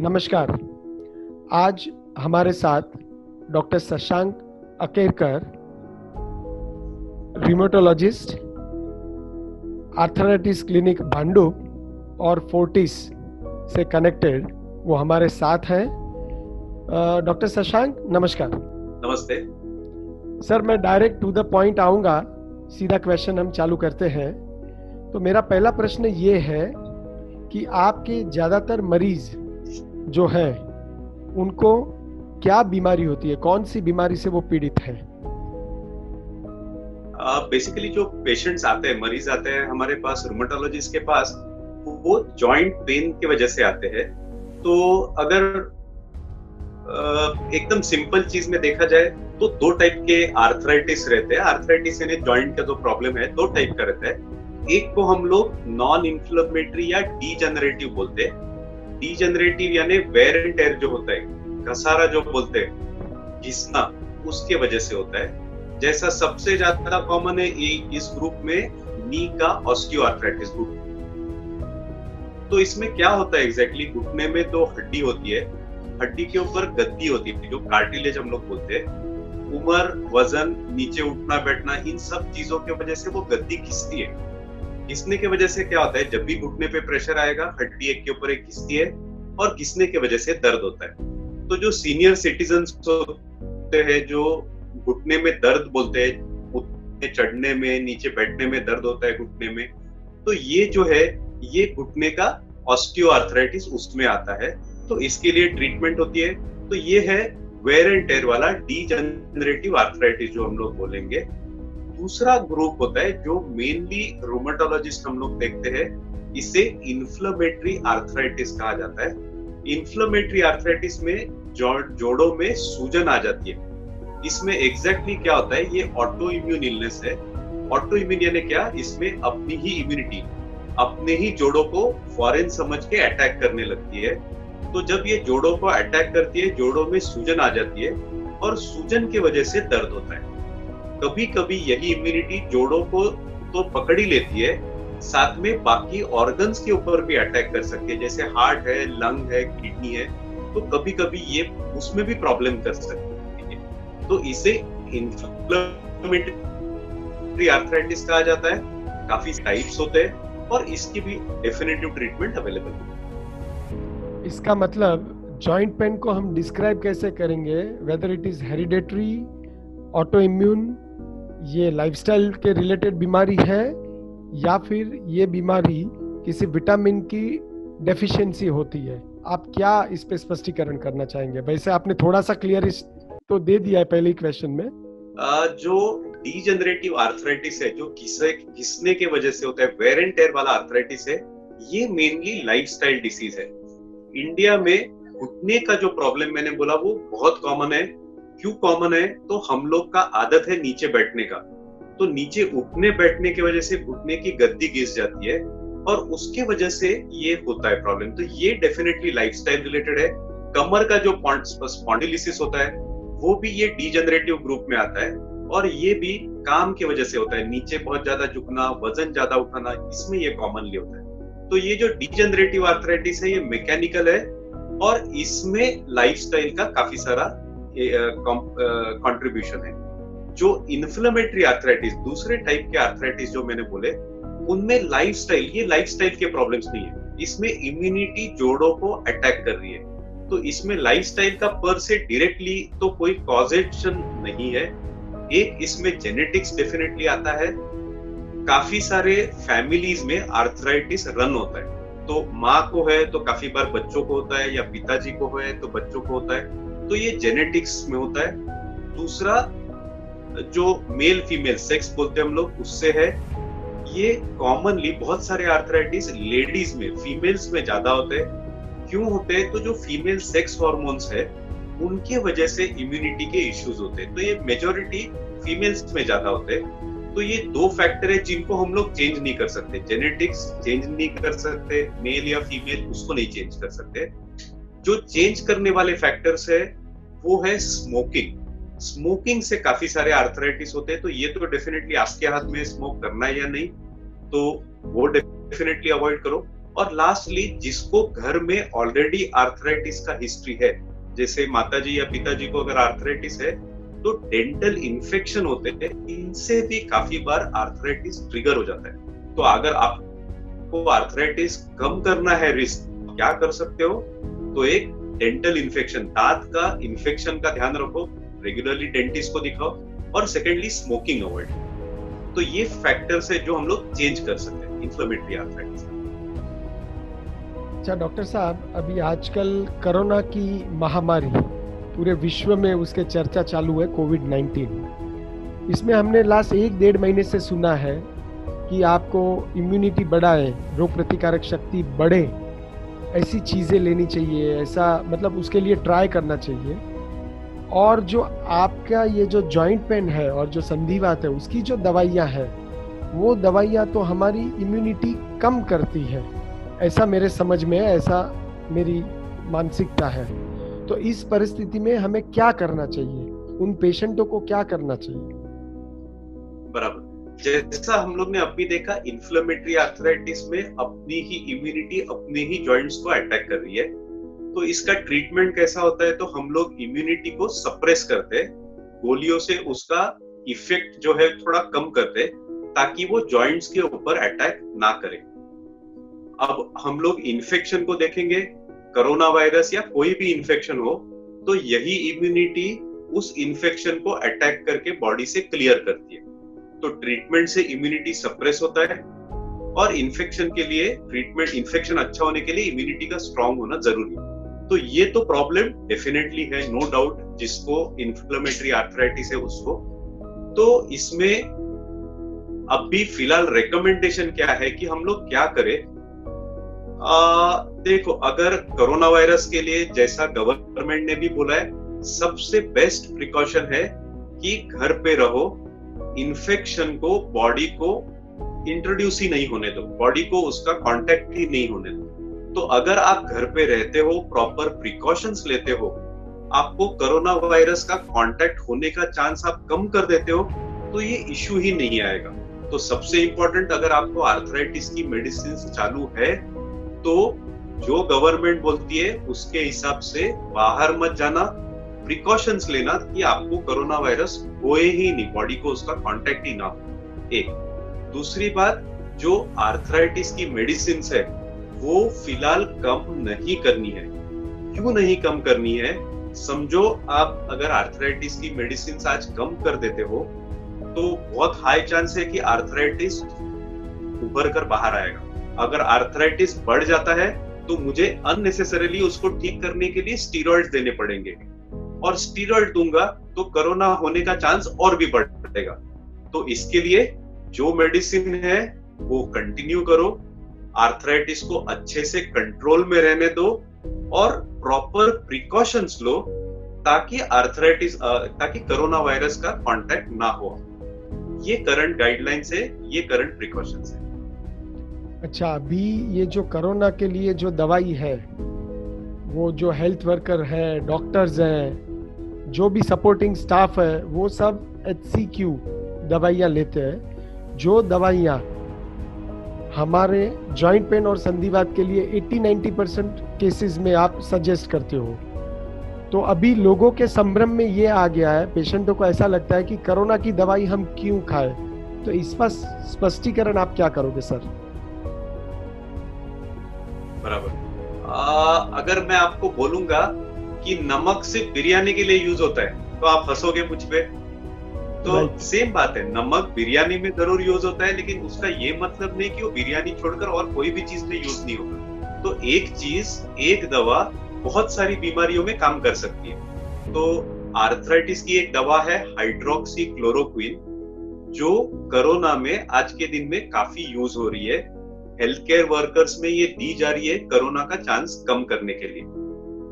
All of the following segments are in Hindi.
नमस्कार। आज हमारे साथ doctor Shashank Akerkar, rheumatologist, arthritis clinic Bhandup और फोर्टिस से कनेक्टेड, वो हमारे साथ हैं। डॉक्टर शशांक, नमस्कार। नमस्ते सर, मैं डायरेक्ट टू द पॉइंट आऊँगा, सीधा क्वेश्चन हम चालू करते हैं। तो मेरा पहला प्रश्न ये है कि आपके ज़्यादातर मरीज जो हैं उनको क्या बीमारी होती है, कौन सी बीमारी से वो पीड़ित हैं? बेसिकली जो पेशेंट्स आते हैं, मरीज आते हैं हमारे पास रूमेटोलॉजिस्ट के पास, वो जॉइंट पेन की वजह से आते हैं। तो अगर एकदम सिंपल चीज में देखा जाए तो दो टाइप के आर्थराइटिस रहते हैं। आर्थराइटिस यानी जॉइंट का जो प्रॉब्लम है, दो टाइप का रहता है। एक को हम लोग नॉन इन्फ्लेमेटरी या डीजेनरेटिव बोलते हैं। डीजेनरेटिव यानी वेयर एंड टेयर जो होता है, घसारा जो बोलते हैं, घिसना, उसके वजह से होता है। जैसा सबसे ज्यादा कॉमन है इस ग्रुप में नी का ऑस्टियोआर्थराइटिस ग्रुप। तो इसमें क्या होता है एग्जैक्टली, घुटने में तो हड्डी होती है, हड्डी के ऊपर गद्दी होती है जो कार्टिलेज हम लोग बोलते हैं। उम्र, वजन, नीचे उठना बैठना, इन सब चीजों की वजह से वो गद्दी घिसती है। घिसने की वजह से क्या होता है, जब भी घुटने पे प्रेशर आएगा, हड्डी एक के ऊपर एक घिसती है और घिसने की वजह से दर्द होता है। तो जो सीनियर सिटीजन्स होते हैं, जो घुटने में दर्द बोलते हैं, उठने चढ़ने में, नीचे बैठने में दर्द होता है घुटने में, तो ये जो है, ये घुटने का ऑस्टियोआर्थराइटिस उसमें आता है। तो इसके लिए ट्रीटमेंट होती है। तो ये है वेयर एंड टेयर वाला डीजेनरेटिव आर्थराइटिस जो हम लोग बोलेंगे। दूसरा ग्रुप होता है जो मेनली रूमेटोलॉजिस्ट हम लोग देखते हैं, इसे इन्फ्लेमेटरी आर्थराइटिस कहा जाता है। इन्फ्लेमेटरी आर्थराइटिस में जोड़ों में सूजन आ जाती है। इसमें एग्जैक्टली क्या होता है, ये ऑटो इम्यून इलनेस है। ऑटो इम्यून यानी क्या, इसमें अपनी ही इम्यूनिटी अपने ही जोड़ों को फॉरेन समझ के अटैक करने लगती है। तो जब ये जोड़ों को अटैक करती है, जोड़ों में सूजन आ जाती है और सूजन की वजह से दर्द होता है। कभी कभी यही इम्यूनिटी जोड़ों को तो पकड़ ही लेती है, साथ में बाकी ऑर्गन्स के ऊपर भी अटैक कर सकती है, जैसे हार्ट है, लंग है, किडनी है। तो कभी कभी ये उसमें भी प्रॉब्लम कर सकती है। तो इसे इन्फ्लेमेटरी आर्थराइटिस कहा जाता है। काफी टाइप्स होते हैं और इसकी भी डेफिनेटिव ट्रीटमेंट अवेलेबल है। इसका मतलब जॉइंट पेन को हम डिस्क्राइब कैसे करेंगे, whether it is hereditary, auto immune, ये लाइफस्टाइल के रिलेटेड बीमारी है, या फिर ये बीमारी किसी विटामिन की डेफिशिएंसी होती है? आप क्या इस पे स्पष्टीकरण करना चाहेंगे? वैसे आपने थोड़ा सा क्लियर तो दे दिया है पहले ही क्वेश्चन में। जो डीजेनरेटिव आर्थराइटिस है, जो घिसने के वजह से होता है, वेयर एंड टेयर वाला आर्थराइटिस है, ये मेनली लाइफस्टाइल डिसीज है। इंडिया में घुटने का जो प्रॉब्लम मैंने बोला वो बहुत कॉमन है। क्यों कॉमन है, तो हम लोग का आदत है नीचे बैठने का। तो नीचे उठने बैठने की वजह से घुटने की गद्दी घिस जाती है और उसके वजह से ये होता है प्रॉब्लम। तो ये डेफिनेटली लाइफस्टाइल रिलेटेड है। कमर का जो स्पॉन्डिलिसिस होता है वो भी ये डीजेनरेटिव ग्रुप में आता है और ये भी काम की वजह से होता है। नीचे बहुत ज्यादा झुकना, वजन ज्यादा उठाना, इसमें ये कॉमनली होता है। तो ये जो डीजेनरेटिव आर्थराइटिस है, ये मैकेनिकल है और इसमें लाइफस्टाइल का काफी सारा कंट्रीब्यूशन है। जो इन्फ्लेमेटरी आर्थराइटिस, दूसरे टाइप के आर्थराइटिस जो मैंने बोले, उनमें लाइफस्टाइल, ये लाइफस्टाइल के प्रॉब्लम्स नहीं है। इसमें इम्यूनिटी जोड़ों को अटैक कर रही है। तो इसमें लाइफस्टाइल का पर से डायरेक्टली तो कोई कॉजेशन नहीं है। एक इसमें जेनेटिक्स डेफिनेटली आता है। काफी सारे फैमिलीज में आर्थराइटिस रन होता है। तो माँ को है तो काफी बार बच्चों को होता है, या पिताजी को है तो बच्चों को होता है। तो ये जेनेटिक्स में होता है। दूसरा, जो मेल फीमेल सेक्स बोलते हैं हम लोग, उससे है। ये कॉमनली बहुत सारे आर्थराइटिस लेडीज में, फीमेल्स में ज्यादा होते हैं। क्यों होते हैं, तो जो फीमेल सेक्स हार्मोन्स है उनके वजह से इम्यूनिटी के इश्यूज होते हैं। तो ये मेजॉरिटी फीमेल्स में ज्यादा होते हैं। तो ये दो फैक्टर है जिनको हम लोग चेंज नहीं कर सकते। जेनेटिक्स चेंज नहीं कर सकते, मेल या फीमेल, उसको नहीं चेंज कर सकते। जो चेंज करने वाले फैक्टर्स है वो है स्मोकिंग। स्मोकिंग से काफी सारे आर्थराइटिस होते हैं। तो ये तो डेफिनेटली आपके हाथ में स्मोक करना है या नहीं, तो वो डेफिनेटली अवॉइड करो। और लास्टली जिसको घर में ऑलरेडी आर्थराइटिस का हिस्ट्री है, जैसे माताजी या पिताजी को अगर आर्थराइटिस है, तो डेंटल इन्फेक्शन होते हैं, इनसे भी काफी बार आर्थराइटिस ट्रिगर हो जाता है। तो अगर आपको आर्थराइटिस कम करना है रिस्क, क्या कर सकते हो? तो एक डेंटल इन्फेक्शन, दांत का इन्फेक्शन का ध्यान रखो, रेगुलरली डेंटिस्ट को दिखाओ, और सेकेंडली स्मोकिंग अवॉइड। तो ये फैक्टर्स है जो हम लोग चेंज कर सकते हैं इन्फ्लेमेटरी आर्थराइटिस। अच्छा डॉक्टर साहब, अभी आजकल कोरोना की महामारी पूरे विश्व में उसके चर्चा चालू है, कोविड-19। इसमें हमने लास्ट 1-1.5 महीने से सुना है कि आपको इम्यूनिटी बढ़ाए, रोग प्रतिकारक शक्ति बढ़े, ऐसी चीज़ें लेनी चाहिए, ऐसा मतलब उसके लिए ट्राई करना चाहिए। और जो आपका ये जो जॉइंट पेन है और जो संधिवात है, उसकी जो दवाइयाँ हैं, वो दवाइयाँ तो हमारी इम्यूनिटी कम करती है, ऐसा मेरे समझ में है, ऐसा मेरी मानसिकता है। तो इस परिस्थिति में हमें क्या करना चाहिए, उन पेशेंटों को क्या करना चाहिए? बराबर, जैसा हम लोग ने अभी देखा, इन्फ्लेमेटरी आर्थराइटिस में अपनी ही इम्यूनिटी अपने ही जॉइंट्स को अटैक कर रही है। तो इसका ट्रीटमेंट कैसा होता है? तो हम लोग इम्यूनिटी को सप्रेस करते हैं, गोलियों से उसका इफेक्ट जो है थोड़ा कम करते हैं, ताकि वो जॉइंट्स के ऊपर अटैक ना करे। अब हम लोग इन्फेक्शन को देखेंगे, कोरोना वायरस या कोई भी इन्फेक्शन हो, तो यही इम्यूनिटी उस इन्फेक्शन को अटैक करके बॉडी से क्लियर करती है। तो ट्रीटमेंट से इम्यूनिटी सप्रेस होता है, और इन्फेक्शन के लिए ट्रीटमेंट, इन्फेक्शन अच्छा होने के लिए इम्यूनिटी का स्ट्रांग होना जरूरी है। तो ये तो प्रॉब्लम डेफिनेटली है, नो डाउट, जिसको इन्फ्लेमेटरी आर्थराइटिस है उसको। तो इसमें अभी फिलहाल रिकमेंडेशन क्या है कि हम लोग क्या करें? देखो, अगर कोरोना वायरस के लिए जैसा गवर्नमेंट ने भी बोला है, सबसे बेस्ट प्रिकॉशन है कि घर पे रहो, इन्फेक्शन को बॉडी को इंट्रोड्यूस ही नहीं होने दो, बॉडी को उसका कांटेक्ट ही नहीं होने दो। तो अगर आप घर पे रहते हो, प्रॉपर प्रिकॉशंस लेते हो, आपको कोरोना वायरस का कांटेक्ट होने का चांस आप कम कर देते हो, तो ये इश्यू ही नहीं आएगा। तो सबसे इंपॉर्टेंट, अगर आपको आर्थराइटिस की मेडिसिन चालू है, तो जो गवर्नमेंट बोलती है उसके हिसाब से बाहर मत जाना, प्रिकॉशंस लेना कि आपको कोरोना वायरस होए ही नहीं, बॉडी को उसका कांटेक्ट ही ना हो। एक दूसरी बात, जो आर्थराइटिस की मेडिसिन है वो फिलहाल कम नहीं करनी है। क्यों नहीं कम करनी है? समझो, आप अगर आर्थराइटिस की मेडिसिन आज कम कर देते हो, तो बहुत हाई चांस है कि आर्थराइटिस उभर कर बाहर आएगा। अगर आर्थराइटिस बढ़ जाता है, तो मुझे अननेसेसरीली उसको ठीक करने के लिए स्टीरॉइड्स देने पड़ेंगे, और स्टीरॉइड दूंगा तो कोरोना होने का चांस और भी बढ़ेगा। तो इसके लिए जो मेडिसिन है वो कंटिन्यू करो, आर्थराइटिस को अच्छे से कंट्रोल में रहने दो, और प्रॉपर प्रिकॉशंस लो, ताकि कोरोना वायरस का कांटेक्ट ना हो। ये करंट गाइडलाइंस है, ये करंट प्रिकॉशंस है। अच्छा, अभी ये जो कोरोना के लिए जो दवाई है, वो जो हेल्थ वर्कर है, डॉक्टर्स हैं, जो भी सपोर्टिंग स्टाफ है, वो सब HCQ दवाइयाँ लेते हैं। जो दवाइयाँ हमारे जॉइंट पेन और संधिवात के लिए 80-90% केसेस में आप सजेस्ट करते हो। तो अभी लोगों के संभ्रम में ये आ गया है, पेशेंटों को ऐसा लगता है कि कोरोना की दवाई हम क्यों खाएं। तो इस पर स्पष्टीकरण आप क्या करोगे सर? बराबर, अगर मैं आपको बोलूंगा कि नमक सिर्फ बिरयानी के लिए यूज होता है, तो आप हंसोगे मुझ पे। तो सेम बात है, नमक बिरयानी में जरूर यूज होता है, लेकिन उसका ये मतलब नहीं कि वो बिरयानी छोड़कर और कोई भी चीज में यूज नहीं होगा। तो एक चीज, एक दवा बहुत सारी बीमारियों में काम कर सकती है। तो आर्थराइटिस की एक दवा है हाइड्रोक्सी क्लोरोक्विन, जो कोरोना में आज के दिन में काफी यूज हो रही है। हेल्थ केयर वर्कर्स में ये दी जा रही है कोरोना का चांस कम करने के लिए।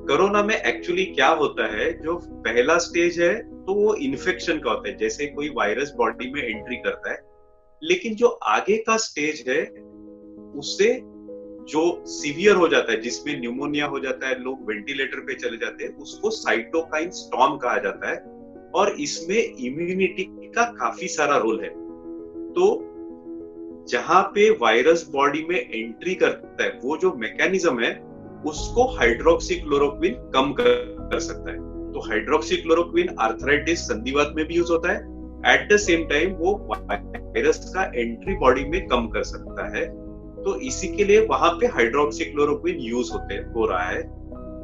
कोरोना में एक्चुअली क्या होता है, जो पहला स्टेज है तो वो इन्फेक्शन का होता है, जैसे कोई वायरस बॉडी में एंट्री करता है। लेकिन जो आगे का स्टेज है, उससे जो सीवियर हो जाता है, जिसमें न्यूमोनिया हो जाता है, लोग वेंटिलेटर पे चले जाते हैं, उसको साइटोकाइन स्टॉर्म कहा जाता है, और इसमें इम्यूनिटी का काफी सारा रोल है। तो जहां पे वायरस बॉडी में एंट्री करता है, वो जो मैकेनिज्म है उसको हाइड्रोक्सीक्लोरोक्विन कम कर सकता है। तो हाइड्रोक्सीक्लोरोक्विन आर्थराइटिस संधिवात में भी यूज होता है, एट द सेम टाइम वो वायरस का एंट्री बॉडी में कम कर सकता है। तो इसी के लिए वहां पे हाइड्रोक्सीक्लोरोक्विन यूज हो रहा है।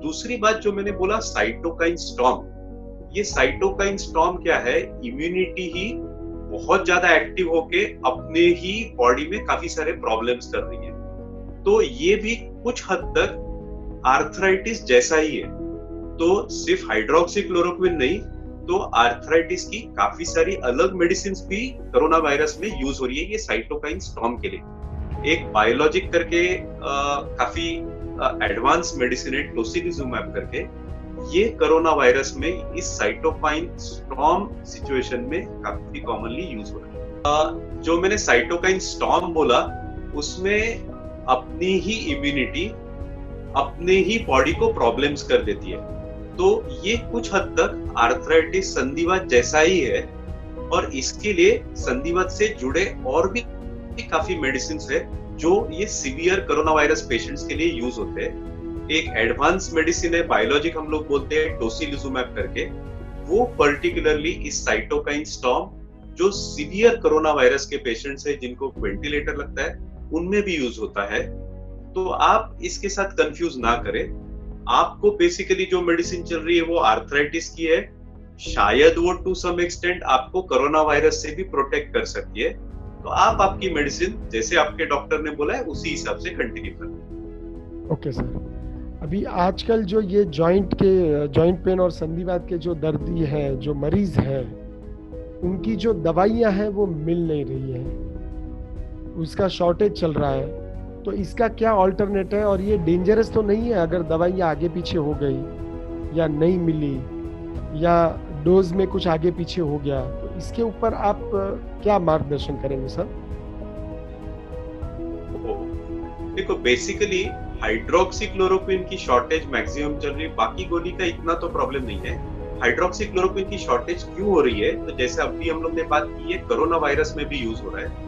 दूसरी बात जो मैंने बोला, साइटोकाइन स्टॉर्म, ये साइटोकाइन स्टॉर्म क्या है, इम्यूनिटी ही बहुत ज्यादा एक्टिव होके अपने ही बॉडी में काफी सारे प्रॉब्लम्स कर रही है। तो ये भी कुछ हद तक आर्थराइटिस जैसा ही है। तो सिर्फ हाइड्रोक्सीक्लोरोक्विन नहीं, तो आर्थराइटिस की काफी सारी अलग मेडिसिन भी कोरोना वायरस में यूज हो रही है, ये साइटोकाइन स्टॉर्म के लिए। एक बायोलॉजिक करके काफी एडवांस मेडिसिन है, टोसिलिजुमैब करके, ये कोरोना वायरस में इस साइटोकाइन स्टॉर्म सिचुएशन में काफी कॉमनली यूज हो रहा है। जो मैंने साइटोकाइन स्टॉर्म बोला, उसमें अपनी ही इम्यूनिटी अपने ही बॉडी को प्रॉब्लम्स कर देती है। तो ये कुछ हद तक आर्थराइटिस संधिवात जैसा ही है, और इसके लिए संधिवात से जुड़े और भी काफी मेडिसिन है जो ये सीवियर कोरोना वायरस पेशेंट्स के लिए यूज होते हैं। एक एडवांस मेडिसिन है, बायोलॉजिक हम लोग बोलते हैं, टोसिलिजुमैब करके, वो पर्टिकुलरली इस साइटोकाइन स्टॉर्म जो सीवियर कोरोना वायरस के पेशेंट्स है जिनको वेंटिलेटर लगता है, उनमें भी यूज होता है। तो आप इसके साथ कंफ्यूज ना करें। आपको बेसिकली जो मेडिसिन चल रही है वो आर्थराइटिस की है, शायद वो टू सम एक्सटेंट आपको कोरोना वायरस से भी प्रोटेक्ट कर सकती है। तो आप आपकी मेडिसिन जैसे आपके डॉक्टर ने बोला है उसी हिसाब से कंटिन्यू करें। ओके सर, अभी आजकल जो ये जॉइंट पेन और संधिवात के जो दर्दी हैं, जो मरीज हैं, उनकी जो दवाइयां हैं वो मिल नहीं रही हैं, उसका शॉर्टेज चल रहा है। तो इसका क्या ऑल्टरनेट है, और ये डेंजरस तो नहीं है अगर दवाइयां आगे पीछे हो गई या नहीं मिली या डोज में कुछ आगे पीछे हो गया, तो इसके ऊपर आप क्या मार्गदर्शन करेंगे सर? देखो, बेसिकली हाइड्रोक्सीक्लोरोक्विन की शॉर्टेज मैक्सिमम चल रही है, बाकी गोली का इतना तो प्रॉब्लम नहीं है। हाइड्रोक्सीक्लोरोक्विन की शॉर्टेज क्यों हो रही है, तो जैसे अभी हम लोग ने बात की है, कोरोना वायरस में भी यूज हो रहा है।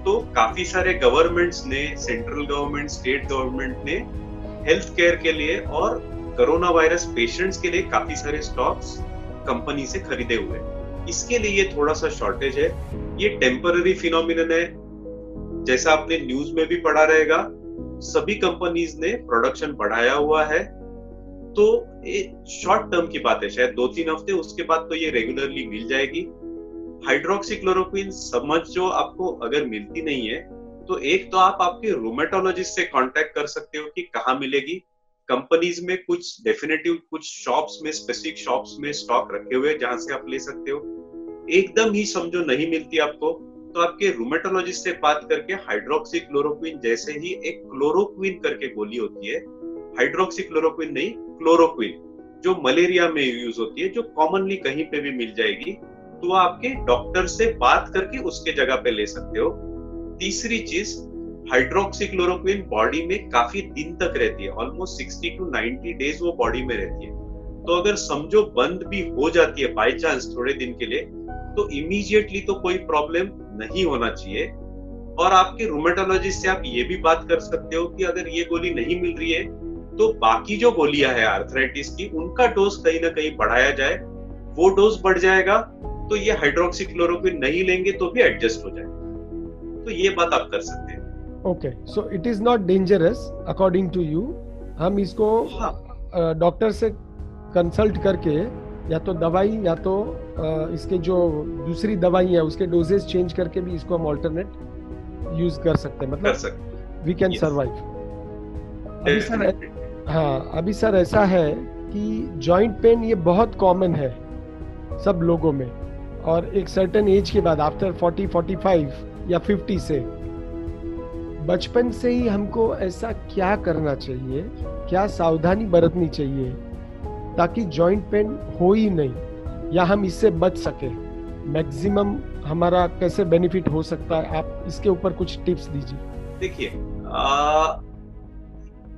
तो काफी सारे गवर्नमेंट्स ने, सेंट्रल गवर्नमेंट, स्टेट गवर्नमेंट ने हेल्थ केयर के लिए और कोरोना वायरस पेशेंट्स के लिए काफी सारे स्टॉक्स कंपनी से खरीदे हुए हैं। इसके लिए ये थोड़ा सा शॉर्टेज है। ये टेम्पररी फिनोमिनन है, जैसा आपने न्यूज में भी पढ़ा रहेगा, सभी कंपनीज ने प्रोडक्शन बढ़ाया हुआ है। तो ये शॉर्ट टर्म की बात है, शायद 2-3 हफ्ते, उसके बाद तो ये रेगुलरली मिल जाएगी। हाइड्रोक्सीक्लोरोक्विन समझो आपको अगर मिलती नहीं है, तो एक तो आप आपके रूमेटोलॉजिस्ट से कांटेक्ट कर सकते हो कि कहाँ मिलेगी। कंपनीज में कुछ डेफिनेटिव कुछ शॉप्स में, स्पेसिफिक शॉप्स में स्टॉक रखे हुए जहां से आप ले सकते हो। एकदम ही समझो नहीं मिलती आपको, तो आपके रूमेटोलॉजिस्ट से बात करके हाइड्रोक्सीक्लोरोक्विन जैसे ही एक क्लोरोक्विन करके गोली होती है, हाइड्रोक्सीक्लोरोक्विन नहीं, क्लोरोक्विन, जो मलेरिया में यूज होती है, जो कॉमनली कहीं पे भी मिल जाएगी, तो आपके डॉक्टर से बात करके उसके जगह पे ले सकते हो। तीसरी चीज, हाइड्रोक्सीक्लोरोक्विन बॉडी में काफी दिन तक रहती है, ऑलमोस्ट 60 to 90 डेज वो बॉडी में रहती है। तो अगर समझो बंद भी हो जाती है बाय चांस थोड़े दिन के लिए, तो इमीडिएटली तो कोई प्रॉब्लम नहीं होना चाहिए। और आपके रूमेटोलॉजिस्ट से आप ये भी बात कर सकते हो कि अगर ये गोली नहीं मिल रही है, तो बाकी जो गोलियां है आर्थराइटिस की, उनका डोज कहीं ना कहीं बढ़ाया जाए। वो डोज बढ़ जाएगा तो ये हाइड्रोक्सीक्लोरोक्विन नहीं लेंगे तो भी एडजस्ट हो जाएगा। तो ये बात आप कर सकते हैं। Okay, so it is not dangerous according to you. हम इसको डॉक्टर से कंसल्ट करके या तो दवाई या तो इसके जो दूसरी दवाई है उसके डोजेस चेंज करके भी इसको हम ऑल्टरनेट यूज कर सकते हैं, मतलब वी कैन सर्वाइव। अभी सर, हाँ, अभी सर ऐसा है कि जॉइंट पेन ये बहुत कॉमन है सब लोगों में, और एक सर्टेन एज के बाद, आफ्टर 40, 45 या 50 से, बचपन से ही हमको ऐसा क्या करना चाहिए, क्या सावधानी बरतनी चाहिए ताकि जॉइंट पेन हो ही नहीं, या हम इससे बच सके? मैक्सिमम हमारा कैसे बेनिफिट हो सकता है, आप इसके ऊपर कुछ टिप्स दीजिए। देखिए,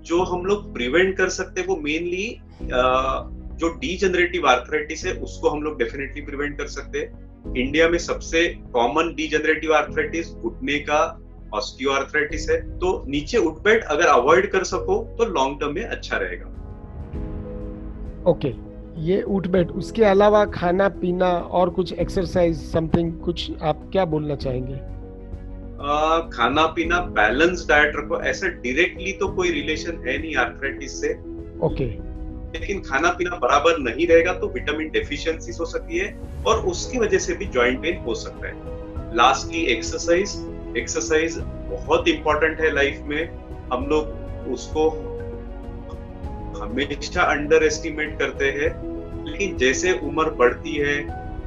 जो हम लोग प्रिवेंट कर सकते हैं वो मेनली जो डीजनरेटिव आर्थराइटिस है उसको हम लोग डेफिनेटली प्रिवेंट कर सकते हैं। इंडिया में सबसे कॉमन डीजनरेटिव आर्थराइटिस घुटने का ऑस्टियोआर्थराइटिस है, तो नीचे उठ बैठ अगर अवॉइड कर सको तो लॉन्ग टर्म में अच्छा रहेगा। ओके, ये उठ बैठ, उसके अलावा खाना पीना और कुछ एक्सरसाइज समथिंग, कुछ आप क्या बोलना चाहेंगे? खाना पीना बैलेंस डाइट रखो। ऐसा डायरेक्टली तो कोई रिलेशन है नहीं आर्थराइटिस से, ओके, लेकिन खाना पीना बराबर नहीं रहेगा तो विटामिन डेफिशिएंसी हो सकती है और उसकी वजह से भी जॉइंट पेन हो सकता है। लास्टली एक्सरसाइज, एक्सरसाइज बहुत इंपॉर्टेंट है लाइफ में। हम लोग उसको हमेशा अंडर एस्टिमेट करते हैं, लेकिन जैसे उम्र बढ़ती है,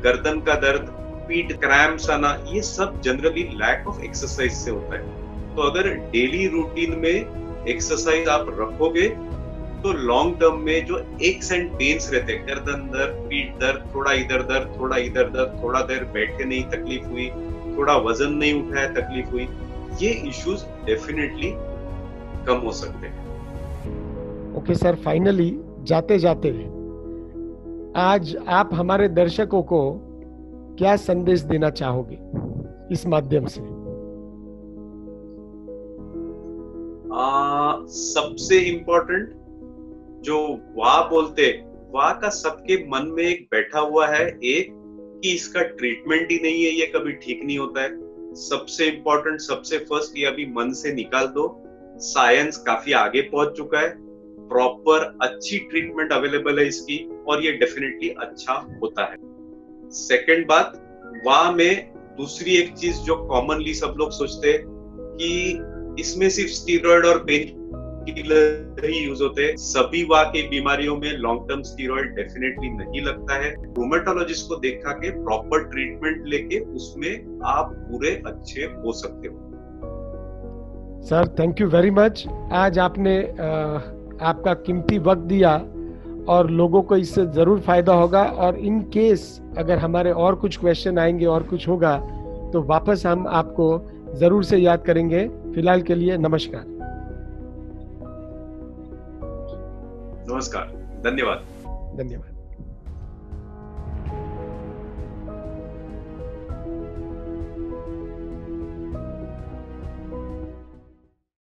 गर्दन का दर्द, पीठ क्रैम्प्स आना, ये सब जनरली लैक ऑफ एक्सरसाइज से होता है। तो अगर डेली रूटीन में एक्सरसाइज आप रखोगे तो लॉन्ग टर्म में जो एक्स एंड पेन्स रहते हैं, गर्दन दर्द, पीठ दर्द, थोड़ा इधर दर्द, थोड़ा इधर दर्द, थोड़ा देर बैठे नहीं तकलीफ हुई, थोड़ा वजन नहीं उठाया तकलीफ हुई, ये इश्यूज डेफिनेटली कम हो सकते हैं। ओके सर, फाइनली जाते जाते आज आप हमारे दर्शकों को क्या संदेश देना चाहोगे इस माध्यम से? सबसे इम्पोर्टेंट जो वाह बोलते, वाह का सबके मन में एक बैठा हुआ है, एक कि इसका ट्रीटमेंट ही नहीं है, ये कभी ठीक नहीं होता है। सबसे इम्पोर्टेंट, सबसे फर्स्ट, ये अभी मन से निकाल दो। साइंस काफी आगे पहुंच चुका है, प्रॉपर अच्छी ट्रीटमेंट अवेलेबल है इसकी, और ये डेफिनेटली अच्छा होता है। सेकंड बात, वाह में दूसरी एक चीज जो कॉमनली सब लोग सोचते हैं कि इसमें सिर्फ स्टीरॉयड और पेन किलर ही यूज होते हैं। सभी वाह की बीमारियों में लॉन्ग टर्म स्टीरॉयड डेफिनेटली नहीं लगता है। रूमेटोलॉजिस्ट को देखा के प्रॉपर ट्रीटमेंट लेके उसमें आप पूरे अच्छे हो सकते हो। Sir thank you very much. आज आपने आपका कीमती वक्त दिया और लोगों को इससे जरूर फायदा होगा, और इन केस अगर हमारे और कुछ क्वेश्चन आएंगे और कुछ होगा तो वापस हम आपको जरूर से याद करेंगे। फिलहाल के लिए नमस्कार। नमस्कार, धन्यवाद। धन्यवाद।